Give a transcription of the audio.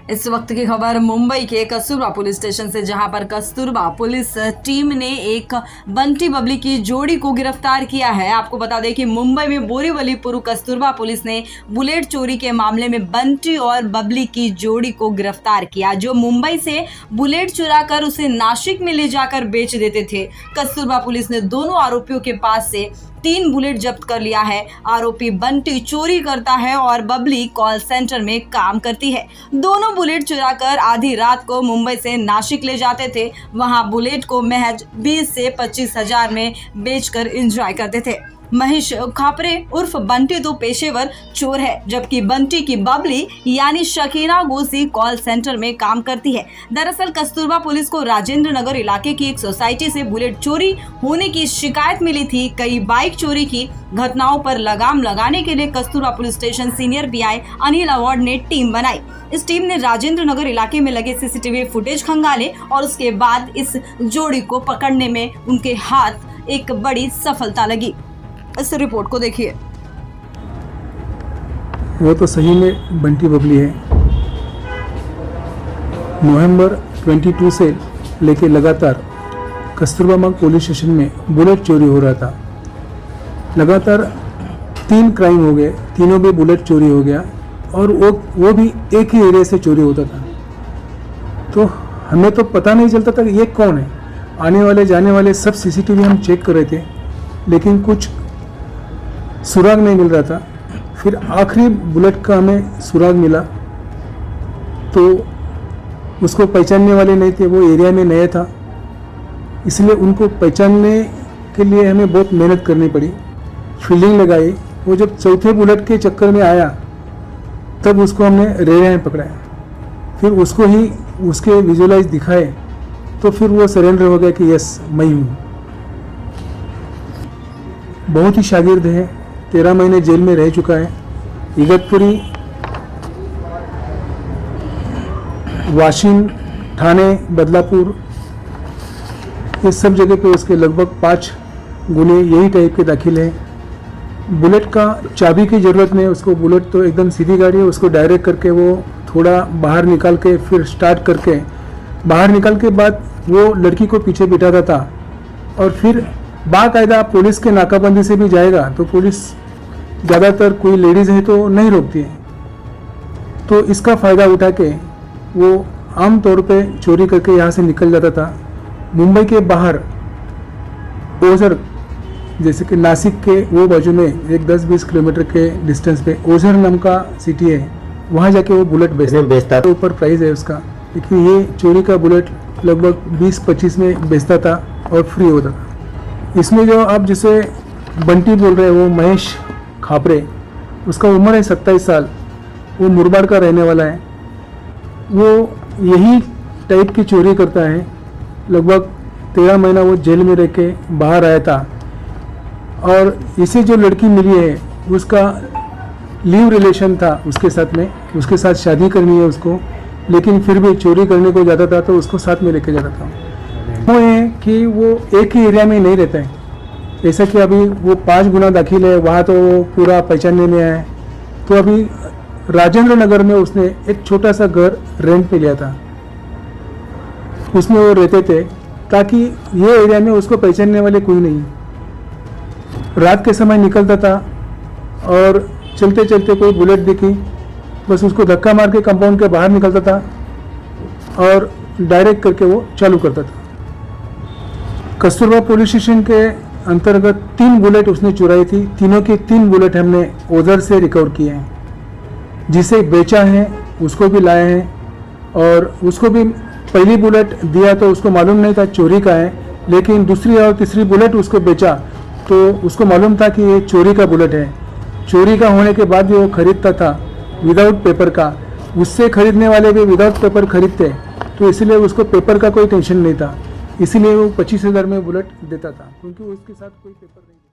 इस वक्त की खबर मुंबई के कस्तूरबा पुलिस स्टेशन से, जहां पर कस्तूरबा पुलिस टीम ने एक बंटी बबली की जोड़ी को गिरफ्तार किया है। आपको बता दें कि मुंबई में बोरीवलीपुर कस्तूरबा पुलिस ने बुलेट चोरी के मामले में बंटी और बबली की जोड़ी को गिरफ्तार किया, जो मुंबई से बुलेट चुरा कर उसे नासिक में ले जाकर बेच देते थे। कस्तूरबा पुलिस ने दोनों आरोपियों के पास से 3 बुलेट जब्त कर लिया है। आरोपी बंटी चोरी करता है और बबली कॉल सेंटर में काम करती है। दोनों बुलेट चुराकर आधी रात को मुंबई से नासिक ले जाते थे। वहां बुलेट को महज 20 से 25 हजार में बेचकर एंजॉय करते थे। महेश खापरे उर्फ बंटी तो पेशेवर चोर है, जबकि बंटी की बबली यानी शकीना गोसी कॉल सेंटर में काम करती है। दरअसल कस्तूरबा पुलिस को राजेंद्र नगर इलाके की एक सोसाइटी से बुलेट चोरी होने की शिकायत मिली थी। कई बाइक चोरी की घटनाओं पर लगाम लगाने के लिए Kasturba police station senior pi Anil award ने टीम बनाई। इस टीम ने राजेंद्र नगर इलाके में लगे सीसीटीवी फुटेज खंगाले और उसके बाद इस जोड़ी को पकड़ने में उनके हाथ एक बड़ी सफलता लगी। इस रिपोर्ट को देखिए। वो तो सही में बंटी बबली है। नवंबर 22 से लेके लगातार कस्तूरबा बाग पुलिस स्टेशन में बुलेट चोरी हो रहा था। लगातार 3 क्राइम हो गए, तीनों भी बुलेट चोरी हो गया और वो भी एक ही एरिया से चोरी होता था। तो हमें तो पता नहीं चलता था कि ये कौन है। आने वाले जाने वाले सब सीसीटीवी हम चेक कर रहे थे, लेकिन कुछ सुराग नहीं मिल रहा था। फिर आखिरी बुलेट का हमें सुराग मिला, तो उसको पहचानने वाले नहीं थे, वो एरिया में नया था, इसलिए उनको पहचानने के लिए हमें बहुत मेहनत करनी पड़ी, फील्डिंग लगाई। वो जब चौथे बुलेट के चक्कर में आया तब उसको हमने रेड़े में पकड़ाया, फिर उसको ही उसके विजुअलाइज दिखाए, तो फिर वो सरेंडर हो गया कि यस मैं हूँ। बहुत ही शागिर्द है, 13 महीने जेल में रह चुका है। इगतपुरी, वाशिम, ठाणे, बदलापुर, ये सब जगह पे उसके लगभग 5 गुने यही टाइप के दाखिल हैं। बुलेट का चाबी की ज़रूरत नहीं, उसको बुलेट तो एकदम सीधी गाड़ी है, उसको डायरेक्ट करके वो थोड़ा बाहर निकाल के फिर स्टार्ट करके बाहर निकाल के बाद वो लड़की को पीछे बिठाता था और फिर बाकायदा पुलिस के नाकाबंदी से भी जाएगा तो पुलिस ज़्यादातर कोई लेडीज़ है तो नहीं रोकती है, तो इसका फ़ायदा उठा के वो आम तौर पे चोरी करके यहाँ से निकल जाता था। मुंबई के बाहर ओझर, जैसे कि नासिक के वो बाजू में एक 10-20 किलोमीटर के डिस्टेंस पे ओझर नाम का सिटी है, वहाँ जाके वो बुलेट बेचता था। ऊपर प्राइस है उसका, लेकिन ये चोरी का बुलेट लगभग 20-25 में बेचता था और फ्री होता था। इसमें जो आप जिसे बंटी बोल रहे हैं वो महेश खापरे, उसका उम्र है 27 साल, वो मुरबाड़ का रहने वाला है। वो यही टाइप की चोरी करता है। लगभग 13 महीना वो जेल में रह के बाहर आया था और इसे जो लड़की मिली है उसका लीव रिलेशन था उसके साथ में, उसके साथ शादी करनी है उसको, लेकिन फिर भी चोरी करने को जाता था तो उसको साथ में लेके जाता था। वो है कि वो एक ही एरिया में नहीं रहता है, जैसा कि अभी वो 5 गुना दाखिल है, वहाँ तो वो पूरा पहचानने में आया है। तो अभी राजेंद्र नगर में उसने एक छोटा सा घर रेंट पे लिया था, उसमें वो रहते थे ताकि ये एरिया में उसको पहचानने वाले कोई नहीं। रात के समय निकलता था और चलते चलते कोई बुलेट दिखी, बस उसको धक्का मार के कंपाउंड के बाहर निकलता था और डायरेक्ट करके वो चालू करता था। कस्तूरबा पुलिस स्टेशन के अंतर्गत 3 बुलेट उसने चुराई थी। तीनों की 3 बुलेट हमने ओझर से रिकवर किए हैं। जिसे बेचा है उसको भी लाए हैं और उसको भी पहली बुलेट दिया तो उसको मालूम नहीं था चोरी का है, लेकिन दूसरी और तीसरी बुलेट उसको बेचा तो उसको मालूम था कि ये चोरी का बुलेट है। चोरी का होने के बाद भी वो खरीदता था विदाउट पेपर का, उससे खरीदने वाले भी विदाउट पेपर खरीदते, तो इसलिए उसको पेपर का कोई टेंशन नहीं था, इसीलिए वो 25,000 में बुलेट देता था, क्योंकि उसके साथ कोई पेपर नहीं था।